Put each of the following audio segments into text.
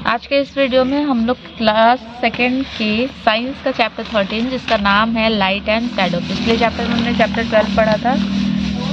आज के इस वीडियो में हम लोग क्लास सेकेंड के साइंस का चैप्टर 13 जिसका नाम है लाइट एंड शैडो। पिछले चैप्टर में हमने चैप्टर 12 पढ़ा था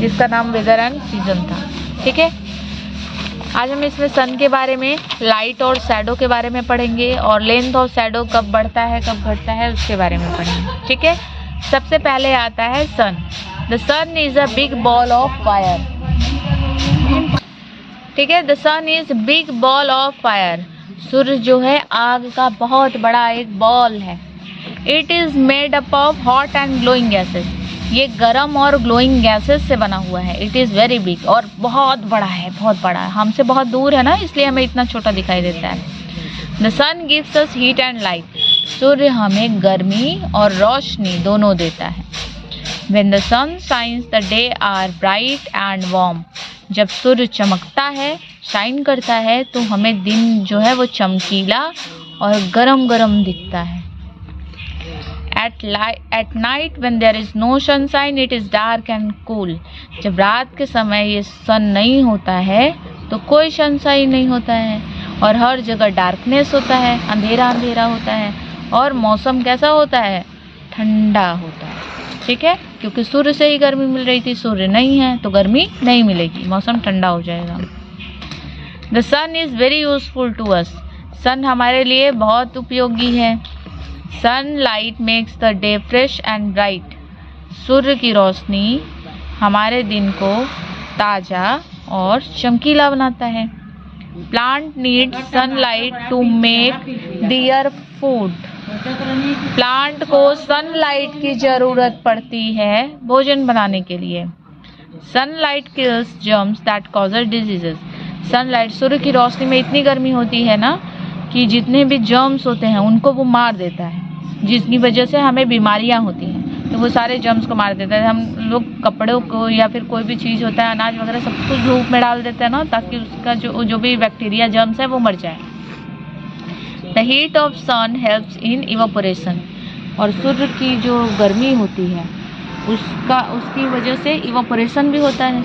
जिसका नाम वेदर एंड सीजन था। ठीक है, आज हम इसमें सन के बारे में, लाइट और शैडो के बारे में पढ़ेंगे और लेंथ ऑफ शैडो कब बढ़ता है कब घटता है उसके बारे में पढ़ेंगे। ठीक है, सबसे पहले आता है sun. The sun is a big ball of fire. ठीक है, the sun is big ball of fire. सूर्य जो है आग का बहुत बड़ा एक बॉल है। It is made up of hot and glowing gases. ये गर्म और ग्लोइंग गैसेस से बना हुआ है। इट इज वेरी बिग और बहुत बड़ा है, बहुत बड़ा है। हमसे बहुत दूर है ना, इसलिए हमें इतना छोटा दिखाई देता है। The sun gives us heat and light. सूर्य हमें गर्मी और रोशनी दोनों देता है। When the sun shines, the day are bright and warm. जब सूर्य चमकता है, शाइन करता है, तो हमें दिन जो है वो चमकीला और गरम गरम दिखता है। At night when there is no sunshine, it is dark and cool. जब रात के समय ये सन नहीं होता है तो कोई सनशाइन नहीं होता है और हर जगह डार्कनेस होता है, अंधेरा अंधेरा होता है और मौसम कैसा होता है? ठंडा होता है। ठीक है, क्योंकि सूर्य से ही गर्मी मिल रही थी, सूर्य नहीं है तो गर्मी नहीं मिलेगी, मौसम ठंडा हो जाएगा। The sun is very useful to us. Sun हमारे लिए बहुत उपयोगी है। Sun light makes the day fresh and bright. सूर्य की रोशनी हमारे दिन को ताज़ा और चमकीला बनाता है। Plant need sunlight to make their food. Plant को सनलाइट की जरूरत पड़ती है भोजन बनाने के लिए। Sunlight kills germs that causes diseases. Sunlight, सूर्य की रोशनी में इतनी गर्मी होती है ना कि जितने भी जर्म्स होते हैं उनको वो मार देता है, जिसकी वजह से हमें बीमारियां होती हैं। तो वो सारे जर्म्स को मार देता है। हम लोग कपड़ों को या फिर कोई भी चीज़ होता है, अनाज वगैरह, सब कुछ धूप में डाल देते हैं ना, ताकि उसका जो भी बैक्टीरिया जर्म्स है वो मर जाए। The heat of sun helps in evaporation. और सूर्य की जो गर्मी होती है उसकी वजह से इवापोरेशन भी होता है।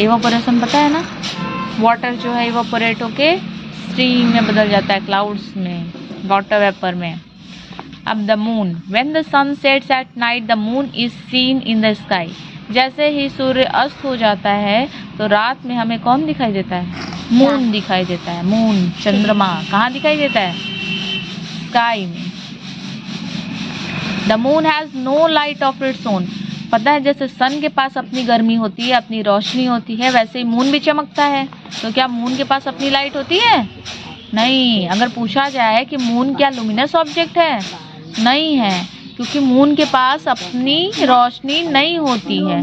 इवापोरेशन पता है ना, वाटर जो है इवापोरेट होके स्टीम में बदल जाता है, क्लाउड्स में, वाटर वेपर में। अब the moon, when the sun sets at night the moon is seen in the sky. जैसे ही सूर्य अस्त हो जाता है तो रात में हमें कौन दिखाई देता है? मून दिखाई देता है। मून, चंद्रमा कहाँ दिखाई देता है? स्काई में। The moon has no light of its own. पता है, जैसे सन के पास अपनी गर्मी होती है, अपनी रोशनी होती है, वैसे ही मून भी चमकता है। तो क्या मून के पास अपनी लाइट होती है? नहीं। अगर पूछा जाए कि मून क्या लुमिनस ऑब्जेक्ट है? नहीं है, क्योंकि मून के पास अपनी रोशनी नहीं होती है।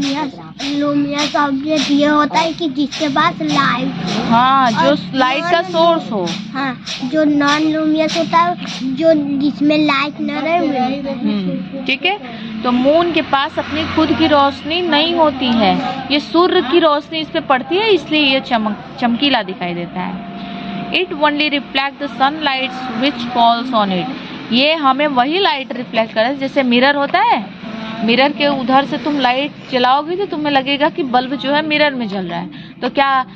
लुमिनस ऑब्जेक्ट ये होता है कि जिसके पास लाइट, हाँ, जो लाइट का सोर्स हो। हाँ, जो नॉन लुमिनस होता है, जो जिसमें लाइट न रहे। ठीक है, तो मून के पास अपनी खुद की रोशनी नहीं होती है। ये सूर्य की रोशनी इस पे पड़ती है, इसलिए ये चमकीला दिखाई देता है। It only reflect the sunlight which falls on it. ये हमें वही लाइट रिफ्लेक्ट करे, जैसे मिरर होता है। मिरर के उधर से तुम लाइट जलाओगे तो तुम्हें लगेगा कि बल्ब जो है मिरर में जल रहा है। तो क्या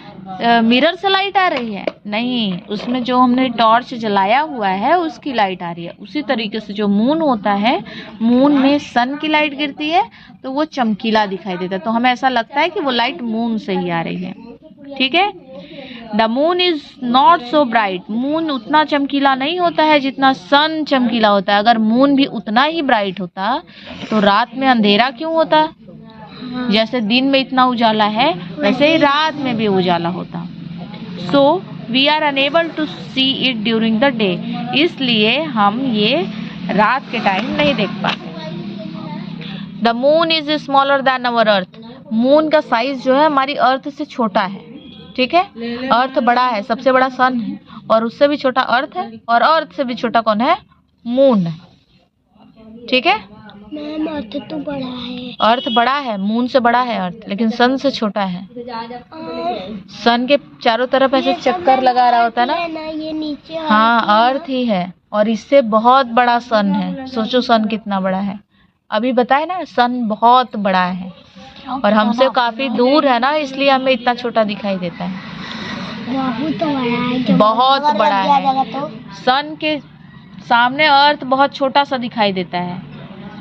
मिरर से लाइट आ रही है? नहीं, उसमें जो हमने टॉर्च जलाया हुआ है उसकी लाइट आ रही है। उसी तरीके से जो मून होता है, मून में सन की लाइट गिरती है तो वो चमकीला दिखाई देता है। तो हमें ऐसा लगता है कि वो लाइट मून से ही आ रही है। ठीक है, the moon is not so bright. Moon उतना चमकीला नहीं होता है जितना सन चमकीला होता है। अगर मून भी उतना ही ब्राइट होता तो रात में अंधेरा क्यों होता? जैसे दिन में इतना उजाला है वैसे ही रात में भी उजाला होता। So we are unable to see it during the day. इसलिए हम ये रात के टाइम नहीं देख पाते। The moon is smaller than our earth. Moon का साइज जो है हमारी अर्थ से छोटा है। ठीक है, अर्थ बड़ा है, सबसे बड़ा सन है और उससे भी छोटा अर्थ है, और अर्थ से भी छोटा कौन है? मून है। ठीक है, मैम अर्थ तो बड़ा है। अर्थ बड़ा है, मून से बड़ा है अर्थ, लेकिन सन से छोटा है। सन के चारों तरफ ऐसे चक्कर लगा रहा होता है ना, ये नीचे। हाँ, अर्थ ही है और इससे बहुत बड़ा सन है। सोचो सन कितना बड़ा है। अभी बताए ना, सन बहुत बड़ा है और हमसे काफी दूर है ना, इसलिए हमें इतना छोटा दिखाई देता है। बहुत बड़ा है, बहुत बड़ा है। तो सन के सामने अर्थ बहुत छोटा सा दिखाई देता है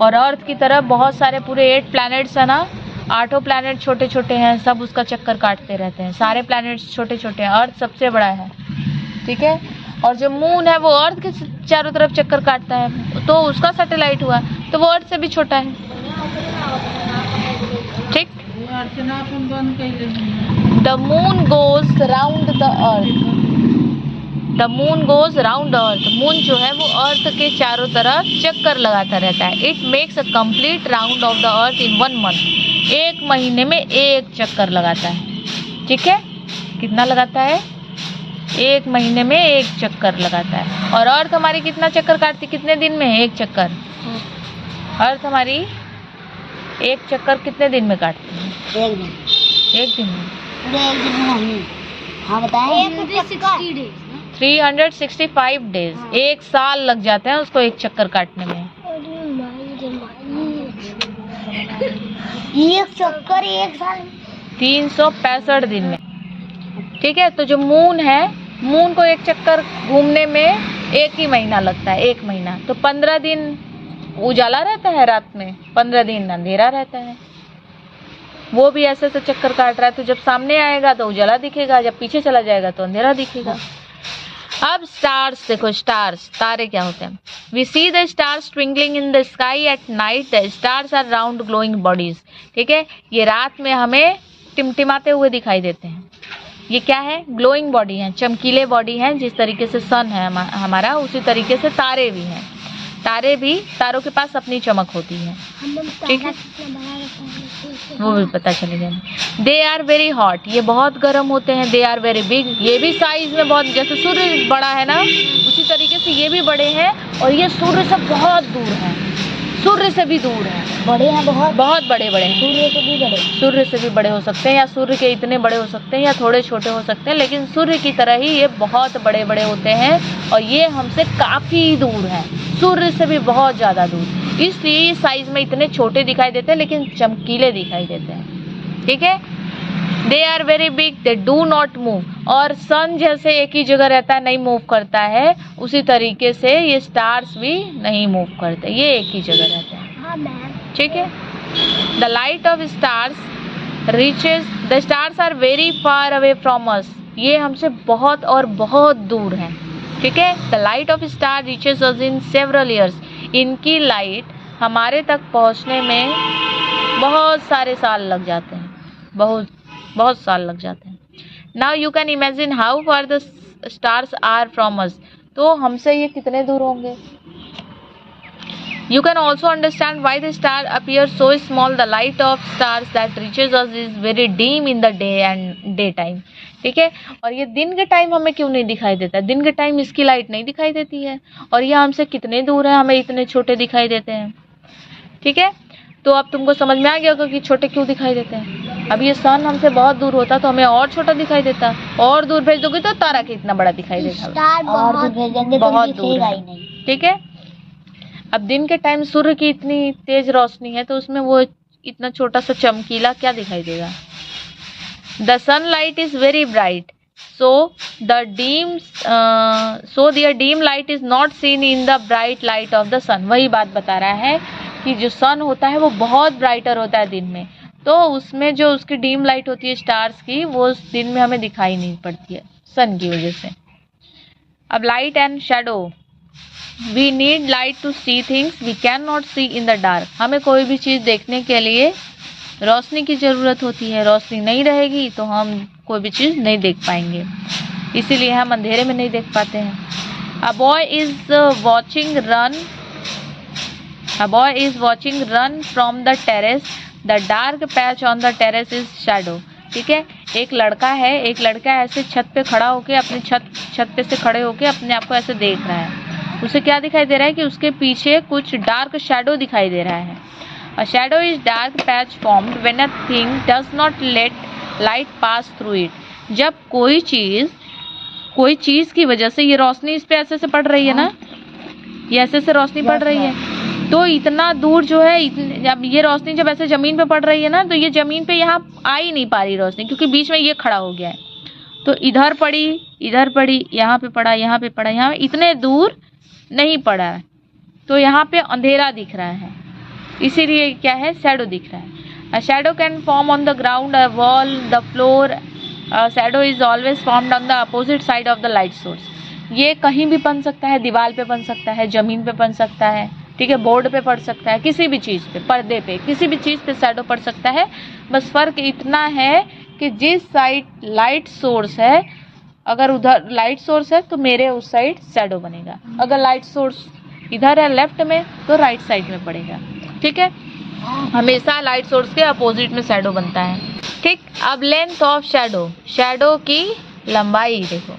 और अर्थ की तरफ बहुत सारे पूरे 8 प्लैनेट्स है ना, 8 प्लैनेट छोटे छोटे हैं, सब उसका चक्कर काटते रहते हैं। सारे प्लैनेट्स छोटे छोटे हैं, अर्थ सबसे बड़ा है, ठीक है। और जो मून है वो अर्थ के चारों तरफ चक्कर काटता है, तो उसका सैटेलाइट हुआ, तो वो अर्थ से भी छोटा है, ठीक। The moon goes round the earth, the moon goes round earth, moon जो है वो अर्थ के चारों तरफ चक्कर लगाता रहता है। It makes a complete round of the earth in 1 month, 1 महीने में 1 चक्कर लगाता है, ठीक है। कितना लगाता है? 1 महीने में 1 चक्कर लगाता है। और अर्थ हमारी कितना चक्कर काटती, कितने दिन में? 1 चक्कर। अर्थ हमारी 1 चक्कर कितने दिन में काटती है? 1 दिन। 1 दिन में? पूरे 1 दिन में नहीं। हाँ बताएं। 365 डेज, 1 साल लग जाते हैं उसको 1 चक्कर काटने में। 1 चक्कर 1 साल, 365 दिन में, ठीक है। तो जो मून है, मून को 1 चक्कर घूमने में 1 ही महीना लगता है, 1 महीना। तो 15 दिन उजाला रहता है रात में, 15 दिन अंधेरा रहता है। वो भी ऐसे ऐसे चक्कर काट रहा है, तो जब सामने आएगा तो उजाला दिखेगा, जब पीछे चला जाएगा तो अंधेरा दिखेगा। अब स्टार्स देखो, स्टार्स, तारे क्या होते हैं? We see the stars twinkling in the sky at night, the stars are round glowing bodies, ठीक है। ये रात में हमें टिमटिमाते हुए दिखाई देते हैं। ये क्या है? ग्लोइंग बॉडी है, चमकीले बॉडी हैं। जिस तरीके से सन है हमारा, उसी तरीके से तारे भी हैं। तारे भी, तारों के पास अपनी चमक होती है, ठीक है, वो भी पता चलेगा। दे आर वेरी हॉट, ये बहुत गर्म होते हैं। दे आर वेरी बिग, ये भी साइज में बहुत, जैसे सूर्य बड़ा है ना, उसी तरीके से ये भी बड़े हैं। और ये सूर्य से बहुत दूर है, सूर्य से भी दूर है, बड़े हैं, बहुत बड़े बड़े हैं। सूर्य से भी बड़े, सूर्य से भी बड़े हो सकते हैं, या सूर्य के इतने बड़े हो सकते हैं, या थोड़े छोटे हो सकते हैं, लेकिन सूर्य की तरह ही ये बहुत बड़े बड़े होते हैं। और ये हमसे काफ़ी दूर है, सूर्य से भी बहुत ज़्यादा दूर, इसलिए ये साइज में इतने छोटे दिखाई देते हैं, लेकिन चमकीले दिखाई देते हैं, ठीक है। They are very big, they do not move, और सन जैसे एक ही जगह रहता है, नहीं मूव करता है, उसी तरीके से ये स्टार्स भी नहीं मूव करते, ये एक ही जगह रहते हैं, ठीक है। The light of stars reaches, the stars are very far away from us, ये हमसे बहुत और बहुत दूर हैं, ठीक है। The light of star reaches us in several years, इनकी लाइट हमारे तक पहुंचने में बहुत सारे साल लग जाते हैं, बहुत साल लग जाते हैं। Now you can imagine how far the stars are from us, तो हमसे ये कितने दूर होंगे। You can also understand why the star appears so small. The light of stars that reaches us is very dim in the day and daytime. ठीक है। और ये दिन के टाइम हमें क्यों नहीं दिखाई देता? दिन के टाइम इसकी लाइट नहीं दिखाई देती है, और ये हमसे कितने दूर है, हमें इतने छोटे दिखाई देते हैं, ठीक है। तो अब तुमको समझ में आ गया होगा कि छोटे क्यों दिखाई देते हैं। अब ये सन हमसे बहुत दूर होता तो हमें और छोटा दिखाई देता, और दूर भेज दोगे तो तारा कितना बड़ा दिखाई देता, स्टार बहुत दूर भेजेंगे तो बहुत दूर दिखेगा है, ही नहीं, ठीक है। अब दिन के टाइम सूर्य की इतनी तेज रोशनी है, तो उसमें वो इतना छोटा सा चमकीला क्या दिखाई देगा। The sunlight is very bright, so there dim light is not seen in the bright light of the sun. वही बात बता रहा है कि जो सन होता है वो बहुत ब्राइटर होता है दिन में, तो उसमें जो उसकी डीम लाइट होती है स्टार्स की, वो दिन में हमें दिखाई नहीं पड़ती है सन की वजह से। अब light and shadow, we need light to see things we can not see in the dark. हमें कोई भी चीज़ देखने के लिए रोशनी की ज़रूरत होती है, रोशनी नहीं रहेगी तो हम कोई भी चीज़ नहीं देख पाएंगे, इसीलिए हम अंधेरे में नहीं देख पाते हैं। A boy is watching run from the terrace, the dark patch on the terrace is shadow. ठीक है, एक लड़का ऐसे छत पे खड़ा होके, अपने छत पे से खड़े होके अपने आप को ऐसे देख रहा है। उसे क्या दिखाई दे रहा है कि उसके पीछे कुछ डार्क शैडो दिखाई दे रहा है। A shadow is dark patch formed when a thing does not let light pass through it. जब कोई चीज़ की वजह से, ये रोशनी इस पे ऐसे से पड़ रही है ना, ये ऐसे से रोशनी पड़ रही है, तो इतना दूर जो है, जब ये रोशनी जब ऐसे ज़मीन पे पड़ रही है ना, तो ये ज़मीन पे यहाँ आ ही नहीं पा रही रोशनी, क्योंकि बीच में ये खड़ा हो गया है। तो इधर पड़ी, यहाँ पे पड़ा, यहाँ पे पड़ा, यहाँ इतने दूर नहीं पड़ा है, तो यहाँ पे अंधेरा दिख रहा है, इसीलिए क्या है, शैडो दिख रहा है। A shadow can form on the ground, a wall, the floor. Shadow is always formed on the opposite side of the light source. ये कहीं भी बन सकता है, दीवार पे बन सकता है, जमीन पे बन सकता है, ठीक है, बोर्ड पे पड़ सकता है, किसी भी चीज़ पे, पर्दे पे, किसी भी चीज़ पे शैडो पड़ सकता है। बस फर्क इतना है कि जिस साइड लाइट सोर्स है, अगर उधर लाइट सोर्स है तो मेरे उस साइड शैडो बनेगा, अगर लाइट सोर्स इधर है लेफ्ट में तो राइट साइड में पड़ेगा, ठीक है। हमेशा लाइट सोर्स के अपोजिट में शैडो बनता है, ठीक। अब लेंथ ऑफ शैडो, शैडो की लंबाई देखो।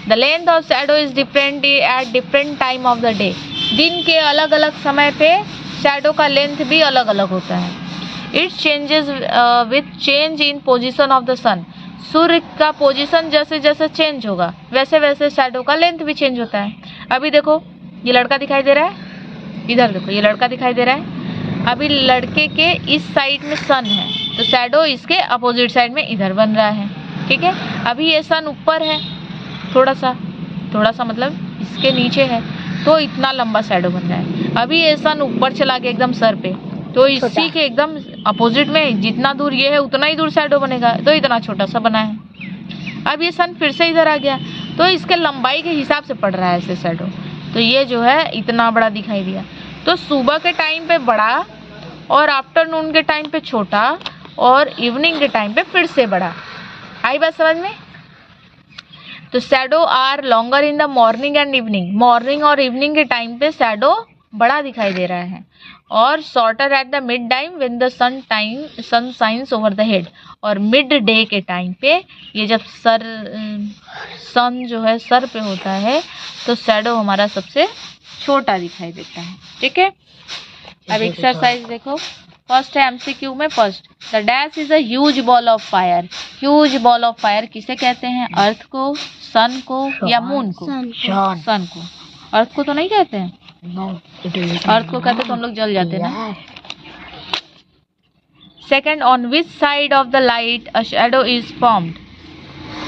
The length of shadow is different at different time of the day. दिन के अलग अलग समय पे शैडो का लेंथ भी अलग अलग होता है। It changes with change in position of the sun. सूर्य का पोजीशन जैसे जैसे चेंज होगा वैसे वैसे शैडो का लेंथ भी चेंज होता है। अभी देखो ये लड़का दिखाई दे रहा है, इधर देखो ये लड़का दिखाई दे रहा है। अभी लड़के के इस साइड में सन है तो शैडो इसके अपोजिट साइड में इधर बन रहा है, ठीक है। अभी ये सन ऊपर है, थोड़ा सा मतलब इसके नीचे है तो इतना लंबा शैडो बन रहा है। अभी ये सन ऊपर चला गया एकदम सर पे, तो इसी के एकदम अपोजिट में जितना दूर ये है उतना ही दूर शैडो बनेगा, तो इतना छोटा सा बना है। अब ये सन फिर से इधर आ गया तो इसके लंबाई के हिसाब से पड़ रहा है ऐसे शैडो, तो ये जो है इतना बड़ा दिखाई दिया। तो सुबह के टाइम पे बड़ा और आफ्टरनून के टाइम पे छोटा और इवनिंग के टाइम पे फिर से बड़ा। आई बात समझ में? तो shadow are longer in the morning and evening. Morning और इवनिंग के टाइम पे शैडो बड़ा दिखाई दे रहा है, और shorter at the mid time when the sun shines over the head. और मिड डे के टाइम पे ये जब सन जो है सर पे होता है तो शैडो हमारा सबसे छोटा दिखाई देता है, ठीक है। अब एक्सरसाइज देखो, फर्स्ट है एमसीक्यू में। First, the dash is a huge ball of fire. Huge ball of fire किसे कहते हैं? अर्थ को, सन को या मून को? सन को। अर्थ को तो नहीं कहते हैं, अर्थ को कहते तो हम लोग जल जाते ना। Second, on which side of the light a shadow is formed.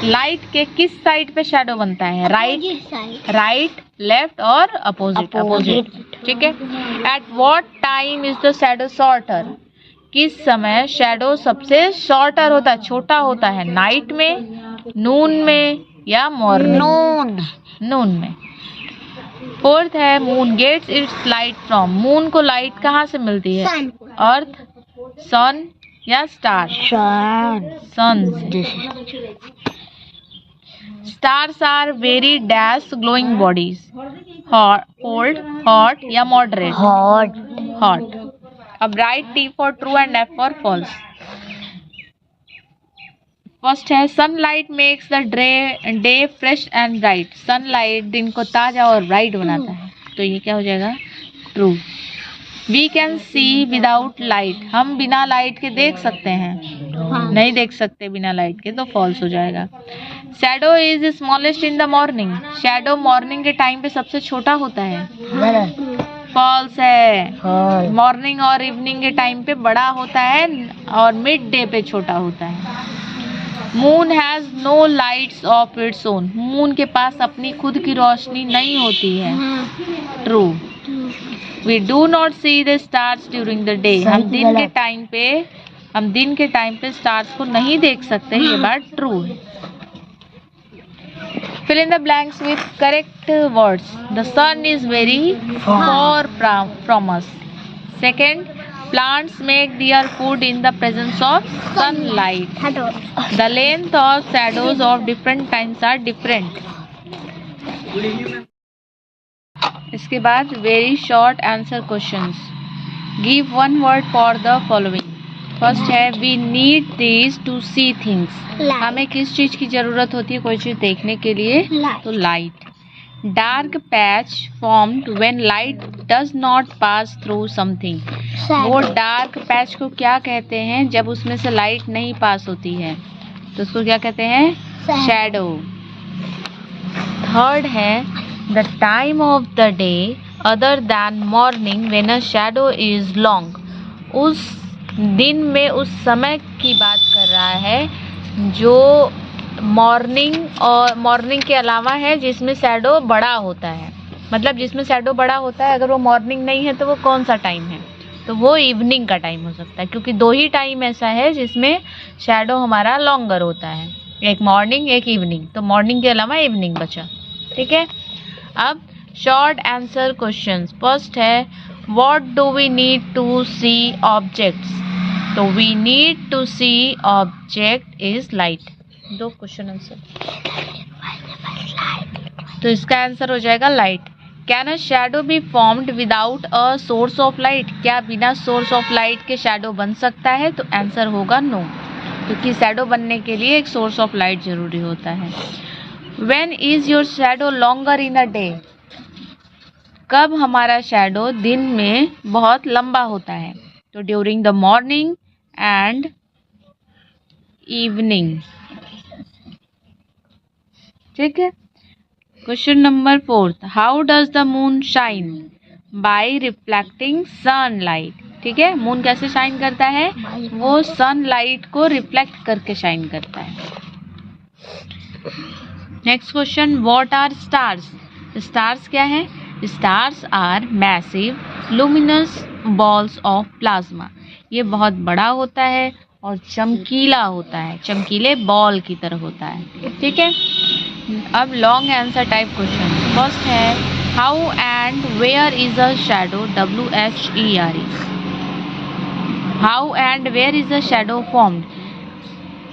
Light के किस साइड पे शैडो बनता है? राइट, लेफ्ट और अपोजिट, ठीक है। At what time is the shadow shorter. किस समय शैडो सबसे शॉर्टर होता है, छोटा होता है? नाइट में, नून में या मॉर्निंग? नून में। फोर्थ है, moon gets its light from. Moon को लाइट कहाँ से मिलती है? अर्थ, सन या स्टार? सन से। Stars are very dash glowing bodies. Cold, hot या मॉडरेट? हॉट। अब write T for true and F for false. First है, sunlight makes the day fresh and bright. Sunlight दिन को ताजा और ब्राइट बनाता है, तो ये क्या हो जाएगा? True. We can see without light. हम बिना लाइट के देख सकते हैं? नहीं देख सकते बिना लाइट के, तो फॉल्स हो जाएगा। Shadow is smallest in the morning. Shadow morning के टाइम पे सबसे छोटा होता है, फॉल्स है। मॉर्निंग और इवनिंग के टाइम पे बड़ा होता है और मिड डे पे छोटा होता है। Moon has no lights of its own. Moon के पास अपनी खुद की रोशनी नहीं होती है, true. We do not see the stars during the day. हम दिन के टाइम पे स्टार्स को नहीं देख सकते, ये बात ट्रू है। Fill in the blanks with correct words. The sun is very far from us. Second, plants make their food in the presence of sunlight. The length of shadows of different times are different. इसके बाद very short answer questions. Give one word for the following. First है, we need this to see things. हमें किस चीज की जरूरत होती है कोई चीज देखने के लिए? तो light. Dark patch formed when light does not pass through something. वो डार्क पैच को क्या कहते हैं जब उसमें से लाइट नहीं पास होती है? तो उसको क्या कहते हैं? शैडो। थर्ड है, the time of the day other than morning when a shadow is long. उस दिन में उस समय की बात कर रहा है जो मॉर्निंग के अलावा है जिसमें शैडो बड़ा होता है, मतलब जिसमें शैडो बड़ा होता है, अगर वो मॉर्निंग नहीं है तो वो कौन सा टाइम है, तो वो इवनिंग का टाइम हो सकता है, क्योंकि 2 ही टाइम ऐसा है जिसमें शैडो हमारा लॉन्गर होता है, एक मॉर्निंग एक इवनिंग, तो मॉर्निंग के अलावा इवनिंग बचा। ठीक है, अब शॉर्ट आंसर क्वेश्चंस। फर्स्ट है what do we need to see objects, तो we need to see object is light. 2 question answer, तो इसका आंसर हो जाएगा light. Can a shadow be formed without a source of light, क्या बिना source of light के shadow बन सकता है, तो आंसर होगा नो, क्योंकि शैडो बनने के लिए एक सोर्स ऑफ लाइट जरूरी होता है। When is your shadow longer in a day, कब हमारा शैडो दिन में बहुत लंबा होता है, तो during the morning and evening. ठीक है, question number 4, how does the moon shine, by reflecting sunlight. ठीक है, मून कैसे शाइन करता है, वो सनलाइट को रिफ्लेक्ट करके शाइन करता है। Next question, what are stars, stars क्या है, stars are massive luminous balls of plasma, ये बहुत बड़ा होता है और चमकीला होता है, चमकीले बॉल की तरह होता है। ठीक है, अब long answer type question. First है how and where is a shadow, WHERE, how and where is a shadow formed,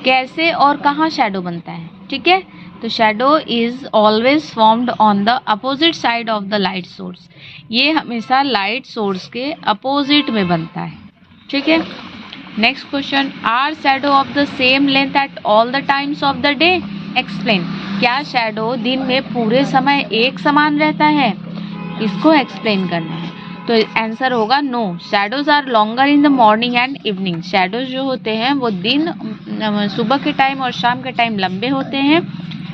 कैसे और कहाँ शैडो बनता है। ठीक है, तो shadow is always formed on the opposite side of the light source, ये हमेशा लाइट सोर्स के अपोजिट में बनता है। ठीक है, next question, are shadow of the same length at all the times of the day, explain, क्या shadow दिन में पूरे समय एक समान रहता है, इसको एक्सप्लेन करना है। तो आंसर होगा no, shadows are longer in the morning and evening, shadows जो होते हैं वो दिन सुबह के टाइम और शाम के टाइम लंबे होते हैं,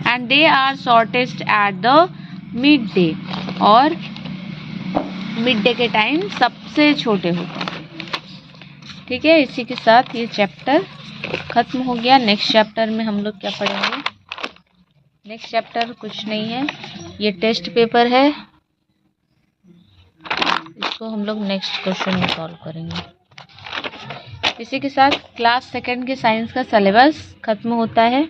and they are shortest at the midday, और मिड डे के टाइम सबसे छोटे होते हैं। ठीक है, इसी के साथ ये चैप्टर खत्म हो गया। नेक्स्ट चैप्टर में हम लोग क्या पढ़ेंगे, नेक्स्ट चैप्टर कुछ नहीं है, ये टेस्ट पेपर है, इसको हम लोग नेक्स्ट क्वेश्चन में सॉल्व करेंगे। इसी के साथ क्लास 2 के साइंस का सिलेबस खत्म होता है।